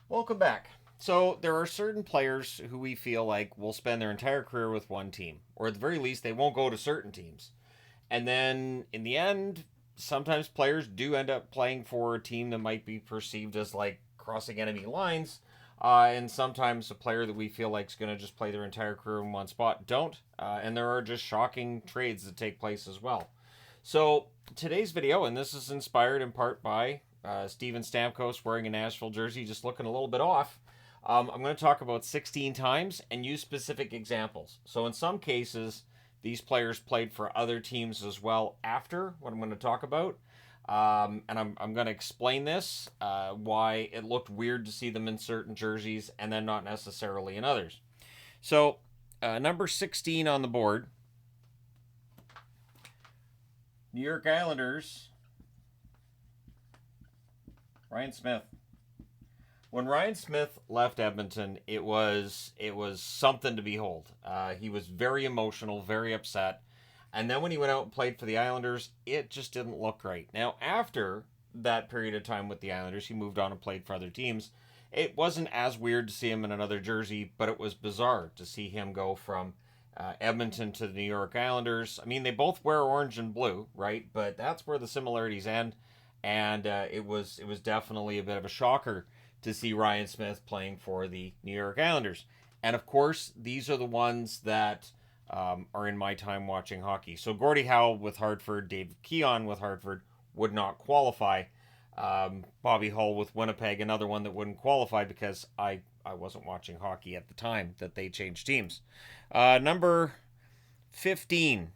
Welcome back. So, there are certain players who we feel like will spend their entire career with one team, or at the very least, they won't go to certain teams. And then in the end, sometimes players do end up playing for a team that might be perceived as like crossing enemy lines. And sometimes a player that we feel like is going to just play their entire career in one spot don't. And there are just shocking trades that take place as well. So today's video, and this is inspired in part by Steven Stamkos wearing a Nashville jersey, just looking a little bit off. I'm going to talk about 16 times and use specific examples. So in some cases, these players played for other teams as well after what I'm going to talk about. And I'm going to explain this, why it looked weird to see them in certain jerseys and then not necessarily in others. So, number 16 on the board, New York Islanders, Ryan Smyth. When Ryan Smyth left Edmonton, it was something to behold. He was very emotional, very upset. And then when he went out and played for the Islanders, it just didn't look right. Now, after that period of time with the Islanders, he moved on and played for other teams. It wasn't as weird to see him in another jersey, but it was bizarre to see him go from Edmonton to the New York Islanders. I mean, they both wear orange and blue, right? But that's where the similarities end. And it was definitely a bit of a shocker to see Ryan Smyth playing for the New York Islanders. And of course, these are the ones that are in my time watching hockey. So Gordie Howe with Hartford, Dave Keon with Hartford would not qualify. Bobby Hull with Winnipeg, another one that wouldn't qualify because I wasn't watching hockey at the time that they changed teams. Number 15.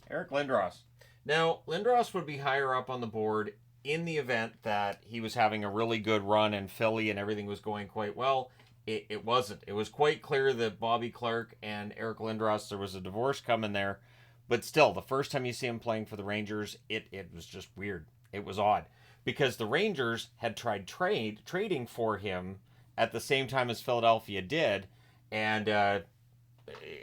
Eric Lindros. Now, Lindros would be higher up on the board in the event that he was having a really good run in Philly and everything was going quite well. It wasn't. It was quite clear that Bobby Clarke and Eric Lindros, there was a divorce coming there. But still, the first time you see him playing for the Rangers, it was just weird. It was odd. Because the Rangers had tried trading for him at the same time as Philadelphia did. And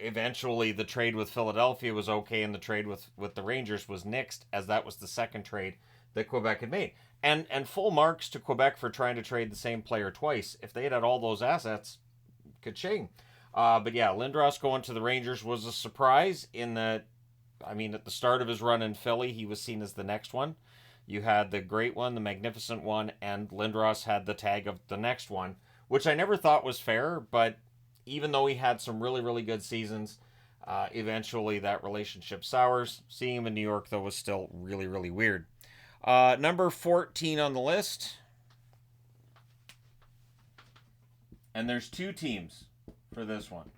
eventually the trade with Philadelphia was okay, and the trade with the Rangers was nixed, as that was the second trade that Quebec had made. And full marks to Quebec for trying to trade the same player twice. If they had all those assets, ka-ching. But yeah, Lindros going to the Rangers was a surprise in that, I mean, at the start of his run in Philly, he was seen as the next one. You had the great one, the magnificent one, and Lindros had the tag of the next one, which I never thought was fair, but even though he had some really, really good seasons, eventually that relationship sours. Seeing him in New York, though, was still really, really weird. Number 14 on the list. And there's two teams for this one.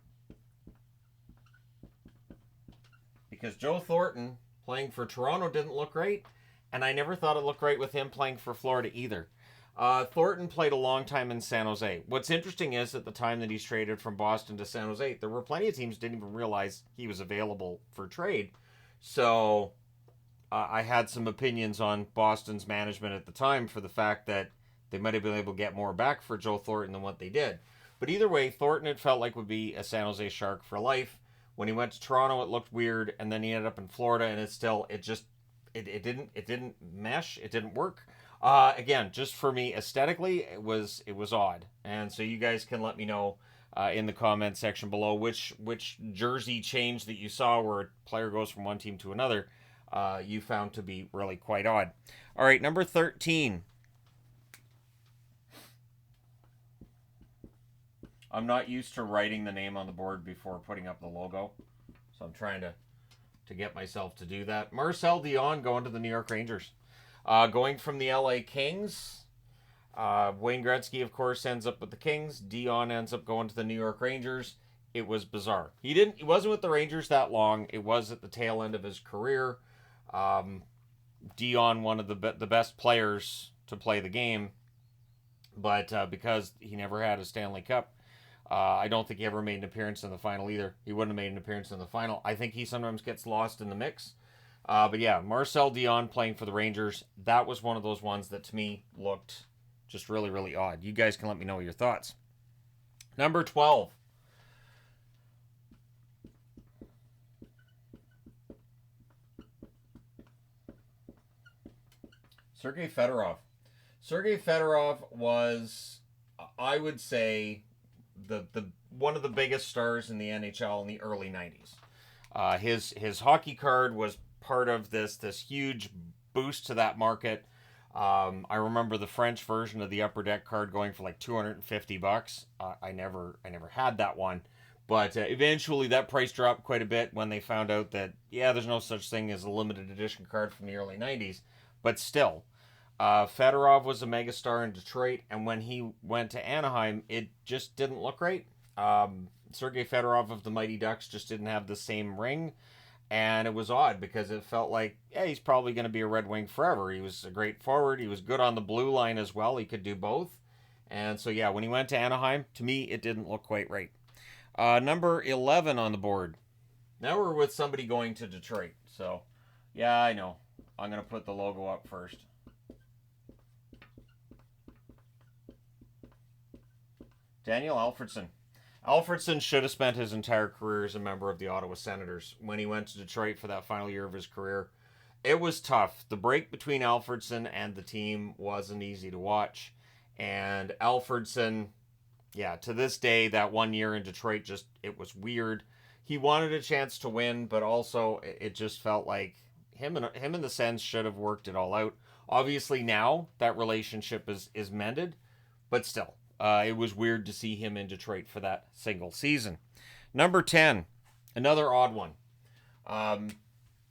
Because Joe Thornton playing for Toronto didn't look great, and I never thought it looked great with him playing for Florida either. Thornton played a long time in San Jose. What's interesting is at the time that he's traded from Boston to San Jose, there were plenty of teams didn't even realize he was available for trade. So I had some opinions on Boston's management at the time for the fact that they might have been able to get more back for Joe Thornton than what they did. But either way, Thornton, it felt like, would be a San Jose Shark for life. When he went to Toronto, it looked weird, and then he ended up in Florida, and it didn't mesh. It didn't work. Again, just for me aesthetically, it was odd. And so you guys can let me know in the comment section below which jersey change that you saw where a player goes from one team to another you found to be really quite odd. All right, number 13. I'm not used to writing the name on the board before putting up the logo, so I'm trying to get myself to do that. Marcel Dionne going to the New York Rangers. Going from the LA Kings. Wayne Gretzky, of course, ends up with the Kings. Dionne ends up going to the New York Rangers. It was bizarre. He wasn't with the Rangers that long. It was at the tail end of his career. Dionne, one of the best players to play the game, but because he never had a Stanley Cup, I don't think he ever made an appearance in the final either. He wouldn't have made an appearance in the final. I think he sometimes gets lost in the mix. But yeah, Marcel Dionne playing for the Rangers, that was one of those ones that to me looked just really, really odd. You guys can let me know your thoughts. Number 12. Sergei Fedorov. Sergei Fedorov was, I would say, the one of the biggest stars in the NHL in the early 90s. His hockey card was part of this huge boost to that market. I remember the French version of the Upper Deck card going for like $250. I never had that one, but eventually that price dropped quite a bit when they found out that there's no such thing as a limited edition card from the early 90s. But still, Fedorov was a megastar in Detroit, and when he went to Anaheim, it just didn't look right. Sergei Fedorov of the Mighty Ducks just didn't have the same ring, and it was odd because it felt like, he's probably going to be a Red Wing forever. He was a great forward. He was good on the blue line as well. He could do both. And so, when he went to Anaheim, to me, it didn't look quite right. Number 11 on the board. Now we're with somebody going to Detroit. So, I know. I'm going to put the logo up first. Daniel Alfredsson. Alfredsson should have spent his entire career as a member of the Ottawa Senators. When he went to Detroit for that final year of his career, it was tough. The break between Alfredsson and the team wasn't easy to watch. And Alfredsson, to this day, that 1 year in Detroit, it was weird. He wanted a chance to win, but also it just felt like him and the Sens should have worked it all out. Obviously now that relationship is mended, but still. It was weird to see him in Detroit for that single season. Number 10, another odd one. Now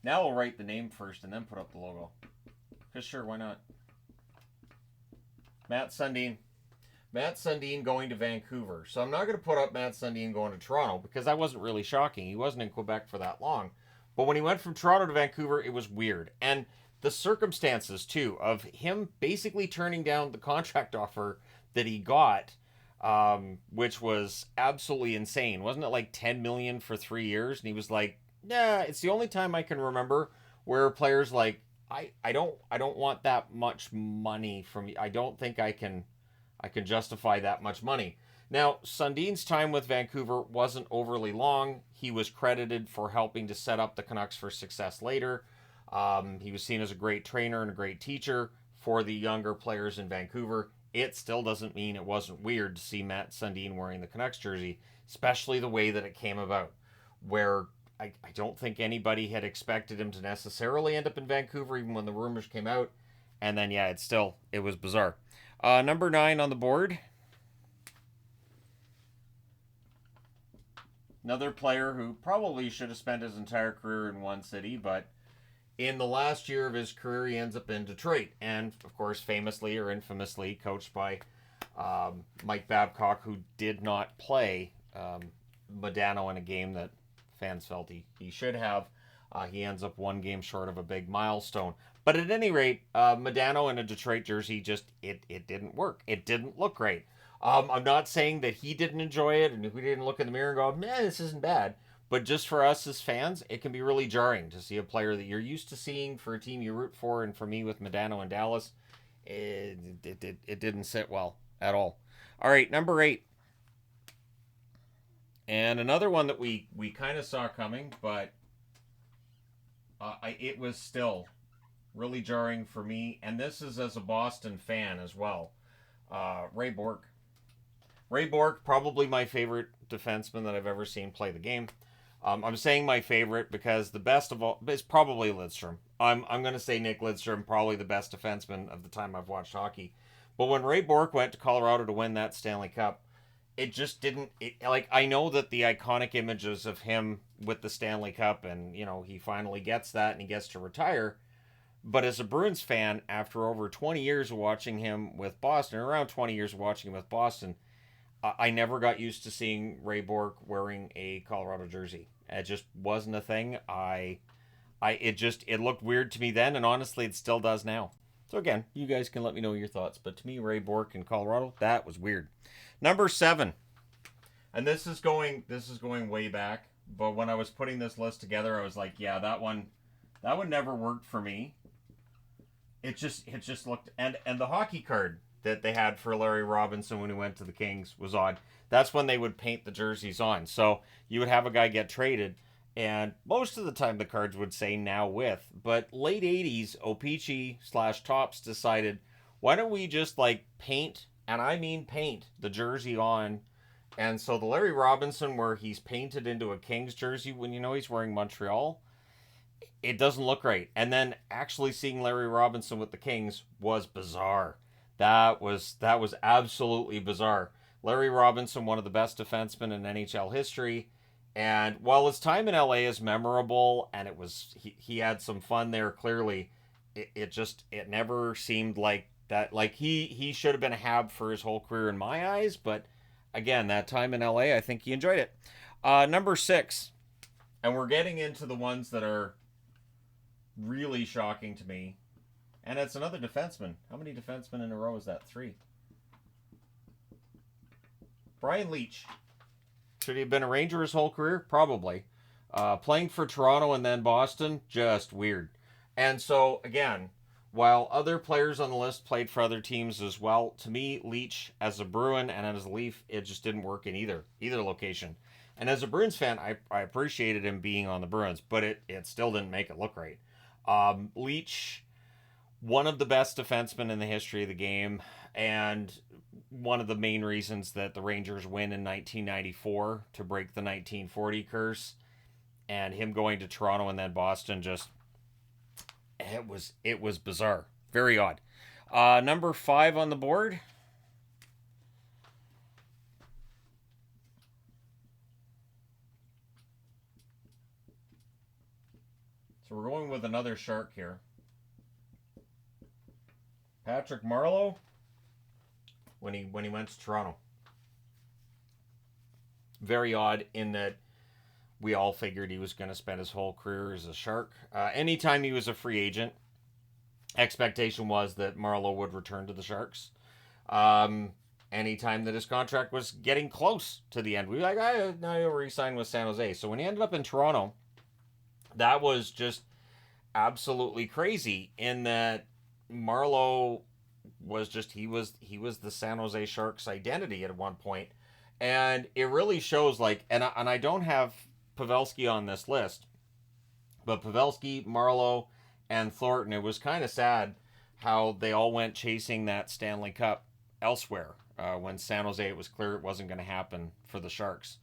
I'll write the name first and then put up the logo. Because sure, why not? Matt Sundin. Matt Sundin going to Vancouver. So I'm not going to put up Matt Sundin going to Toronto because that wasn't really shocking. He wasn't in Quebec for that long. But when he went from Toronto to Vancouver, it was weird. And the circumstances, too, of him basically turning down the contract offer that he got, which was absolutely insane. Wasn't it like $10 million for 3 years? And he was like, it's the only time I can remember where players like, I don't want that much money from you. I don't think I can justify that much money. Now, Sundin's time with Vancouver wasn't overly long. He was credited for helping to set up the Canucks for success later. He was seen as a great trainer and a great teacher for the younger players in Vancouver. It still doesn't mean it wasn't weird to see Matt Sundin wearing the Canucks jersey, especially the way that it came about, where I don't think anybody had expected him to necessarily end up in Vancouver, even when the rumors came out. And then, it was bizarre. Number 9 on the board. Another player who probably should have spent his entire career in one city, but in the last year of his career, he ends up in Detroit. And, of course, famously or infamously coached by Mike Babcock, who did not play Modano in a game that fans felt he should have. He ends up 1 game short of a big milestone. But at any rate, Modano in a Detroit jersey, it didn't work. It didn't look great. I'm not saying that he didn't enjoy it and we didn't look in the mirror and go, man, this isn't bad. But just for us as fans, it can be really jarring to see a player that you're used to seeing for a team you root for. And for me, with Modano in Dallas, it didn't sit well at all. All right, number 8. And another one that we kind of saw coming, but it was still really jarring for me. And this is as a Boston fan as well. Ray Bourque. Ray Bourque, probably my favorite defenseman that I've ever seen play the game. I'm saying my favorite because the best of all is probably Lidstrom. I'm going to say Nick Lidstrom, probably the best defenseman of the time I've watched hockey. But when Ray Bourque went to Colorado to win that Stanley Cup, it just didn't... I know that the iconic images of him with the Stanley Cup and, he finally gets that and he gets to retire. But as a Bruins fan, after over 20 years of watching him with Boston, or around 20 years of watching him with Boston, I never got used to seeing Ray Bourque wearing a Colorado jersey. It just wasn't a thing. It looked weird to me then, and honestly, it still does now. So again, you guys can let me know your thoughts. But to me, Ray Bourque in Colorado, that was weird. Number 7, and this is going way back. But when I was putting this list together, I was like, that one never worked for me. It just looked, and the hockey card that they had for Larry Robinson when he went to the Kings was odd. That's when they would paint the jerseys on. So you would have a guy get traded, And most of the time the cards would say now with. But late 80s, O-Pee-Chee/Tops decided, why don't we just like paint, and I mean paint, the jersey on. And so the Larry Robinson where he's painted into a Kings jersey when you know he's wearing Montreal, it doesn't look right. And then actually seeing Larry Robinson with the Kings was bizarre. That was absolutely bizarre. Larry Robinson, one of the best defensemen in NHL history, and while his time in LA is memorable and he had some fun there clearly, it never seemed like that, like he should have been a Hab for his whole career in my eyes, but again, that time in LA, I think he enjoyed it. Number 6, and we're getting into the ones that are really shocking to me. And it's another defenseman. How many defensemen in a row is that? 3. Brian Leetch. Should he have been a Ranger his whole career? Probably. Playing for Toronto and then Boston, just weird. And so, again, while other players on the list played for other teams as well, to me, Leetch, as a Bruin and as a Leaf, it just didn't work in either location. And as a Bruins fan, I appreciated him being on the Bruins, but it still didn't make it look right. Leetch, one of the best defensemen in the history of the game, and one of the main reasons that the Rangers win in 1994 to break the 1940 curse, and him going to Toronto and then Boston, just it was bizarre, very odd. Number 5 on the board. So we're going with another Shark here. Patrick Marleau, when he went to Toronto. Very odd in that we all figured he was going to spend his whole career as a Shark. Anytime he was a free agent, expectation was that Marleau would return to the Sharks. Anytime that his contract was getting close to the end, we were like, now he'll re-sign with San Jose. So when he ended up in Toronto, that was just absolutely crazy in that Marleau was just he was the San Jose Sharks identity at one point, and it really shows like, and I don't have Pavelski on this list, but Pavelski, Marleau, and Thornton, it was kind of sad how they all went chasing that Stanley Cup elsewhere when San Jose, it was clear it wasn't going to happen for the Sharks.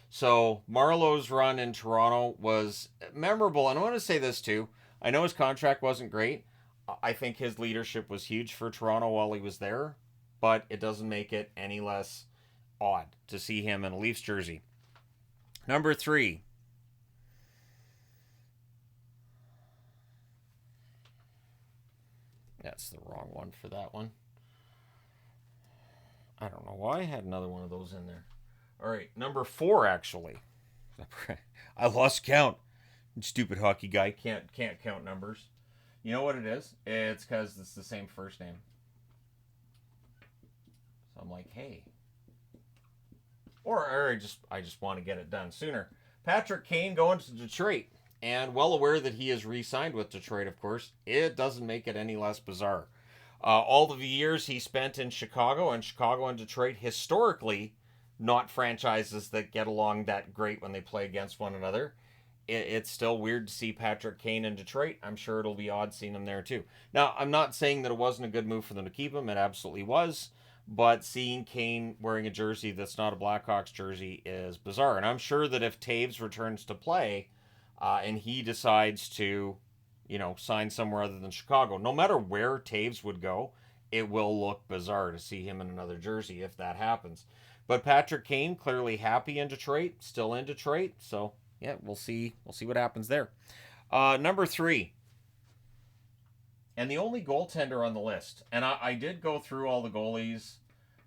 So Marleau's run in Toronto was memorable, and I want to say this too. I know his contract wasn't great. I think his leadership was huge for Toronto while he was there, but it doesn't make it any less odd to see him in a Leafs jersey. Number 3. That's the wrong one for that one. I don't know why I had another one of those in there. All right, number 4 actually. I lost count. Stupid hockey guy can't count numbers. You know what it is? It's because it's the same first name. So I'm like, hey. Or I just want to get it done sooner. Patrick Kane going to Detroit. And well aware that he is re-signed with Detroit, of course, it doesn't make it any less bizarre. All of the years he spent in Chicago and Detroit, historically, not franchises that get along that great when they play against one another. It's still weird to see Patrick Kane in Detroit. I'm sure it'll be odd seeing him there too. Now, I'm not saying that it wasn't a good move for them to keep him. It absolutely was. But seeing Kane wearing a jersey that's not a Blackhawks jersey is bizarre. And I'm sure that if Taves returns to play and he decides to, sign somewhere other than Chicago, no matter where Taves would go, it will look bizarre to see him in another jersey if that happens. But Patrick Kane, clearly happy in Detroit, still in Detroit. So, yeah, we'll see what happens there. Number 3. And the only goaltender on the list. And I did go through all the goalies,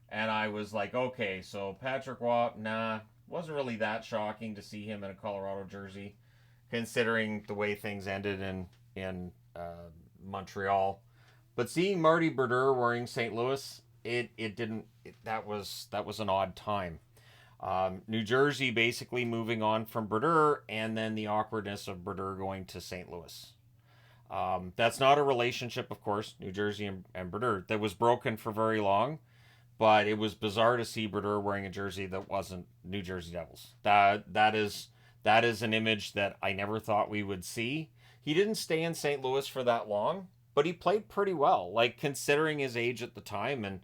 and I was like, okay, so Patrick Waugh, wasn't really that shocking to see him in a Colorado jersey, considering the way things ended in Montreal. But seeing Marty Brodeur wearing St. Louis, that was an odd time. New Jersey basically moving on from Brodeur, and then the awkwardness of Brodeur going to St. Louis. That's not a relationship, of course, New Jersey and Brodeur, that was broken for very long, but it was bizarre to see Brodeur wearing a jersey that wasn't New Jersey Devils. That That is an image that I never thought we would see. He didn't stay in St. Louis for that long, but he played pretty well, like considering his age at the time and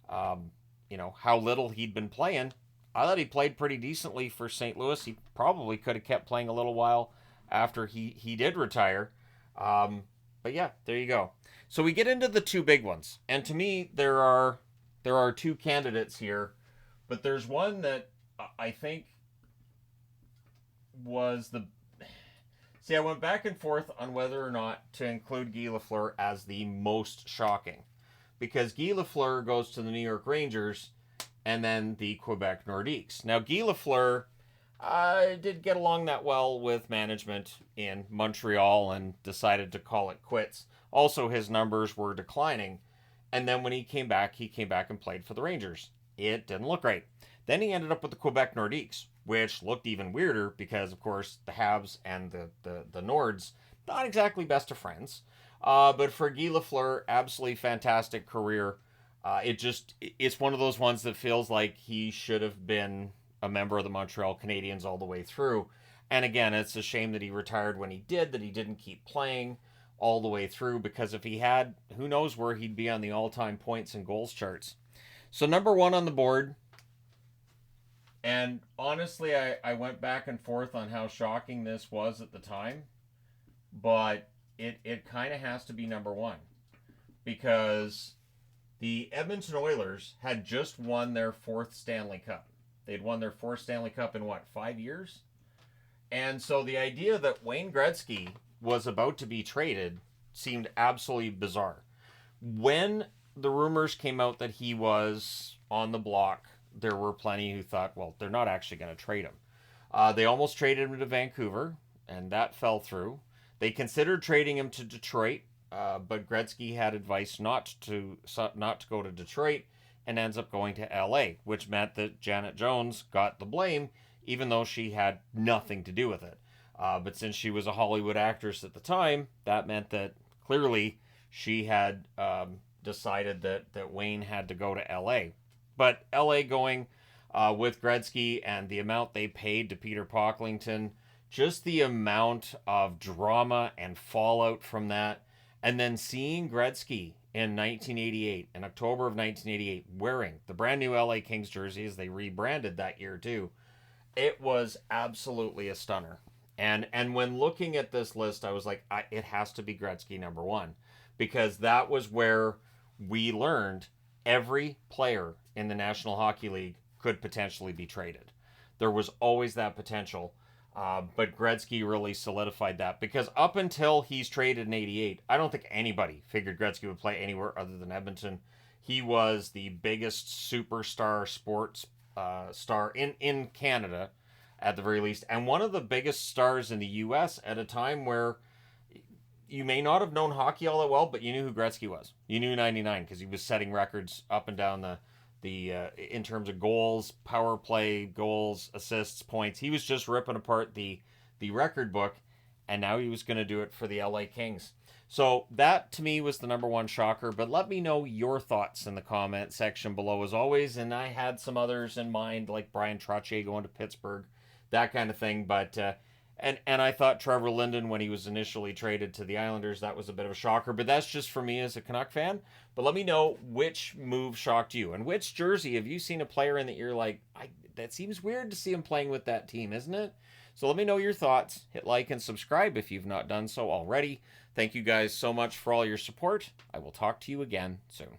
how little he'd been playing. I thought he played pretty decently for St. Louis. He probably could have kept playing a little while after he did retire. But yeah, there you go. So we get into the two big ones, and to me there are two candidates here, but there's one that I think was the. See, I went back and forth on whether or not to include Guy Lafleur as the most shocking, because Guy Lafleur goes to the New York Rangers and then the Quebec Nordiques. Now, Guy Lafleur did get along that well with management in Montreal and decided to call it quits. Also, his numbers were declining. And then when he came back and played for the Rangers. It didn't look great. Then he ended up with the Quebec Nordiques, which looked even weirder because, of course, the Habs and the Nords, not exactly best of friends. But for Guy Lafleur, absolutely fantastic career. It's one of those ones that feels like he should have been a member of the Montreal Canadiens all the way through. And again, it's a shame that he retired when he did, that he didn't keep playing all the way through, because if he had, who knows where he'd be on the all-time points and goals charts. So number one on the board, and honestly, I went back and forth on how shocking this was at the time, but it kind of has to be number one, because the Edmonton Oilers had just won their fourth Stanley Cup. They'd won their fourth Stanley Cup in, 5 years? And so the idea that Wayne Gretzky was about to be traded seemed absolutely bizarre. When the rumors came out that he was on the block, there were plenty who thought, well, they're not actually going to trade him. They almost traded him to Vancouver, and that fell through. They considered trading him to Detroit, but Gretzky had advice not to go to Detroit, and ends up going to LA, which meant that Janet Jones got the blame, even though she had nothing to do with it. But since she was a Hollywood actress at the time, that meant that clearly she had decided that Wayne had to go to LA. But LA going with Gretzky and the amount they paid to Peter Pocklington, just the amount of drama and fallout from that, and then seeing Gretzky in 1988, in October of 1988, wearing the brand new LA Kings jersey as they rebranded that year too, it was absolutely a stunner. And when looking at this list, I was like, it has to be Gretzky number one, because that was where we learned every player in the National Hockey League could potentially be traded. There was always that potential, but Gretzky really solidified that, because up until he's traded in 88, I don't think anybody figured Gretzky would play anywhere other than Edmonton. He was the biggest superstar sports star in Canada, at the very least, and one of the biggest stars in the U.S. at a time where you may not have known hockey all that well, but you knew who Gretzky was. You knew 99 because he was setting records up and down the in terms of goals, power play, goals, assists, points. He was just ripping apart the record book, and now he was going to do it for the LA Kings. So that, to me, was the number one shocker. But let me know your thoughts in the comment section below, as always. And I had some others in mind, like Brian Trottier going to Pittsburgh, that kind of thing. But and I thought Trevor Linden, when he was initially traded to the Islanders, that was a bit of a shocker. But that's just for me as a Canuck fan. But let me know which move shocked you, and which jersey have you seen a player in that you're like, that seems weird to see him playing with that team, isn't it? So let me know your thoughts. Hit like and subscribe if you've not done so already. Thank you guys so much for all your support. I will talk to you again soon.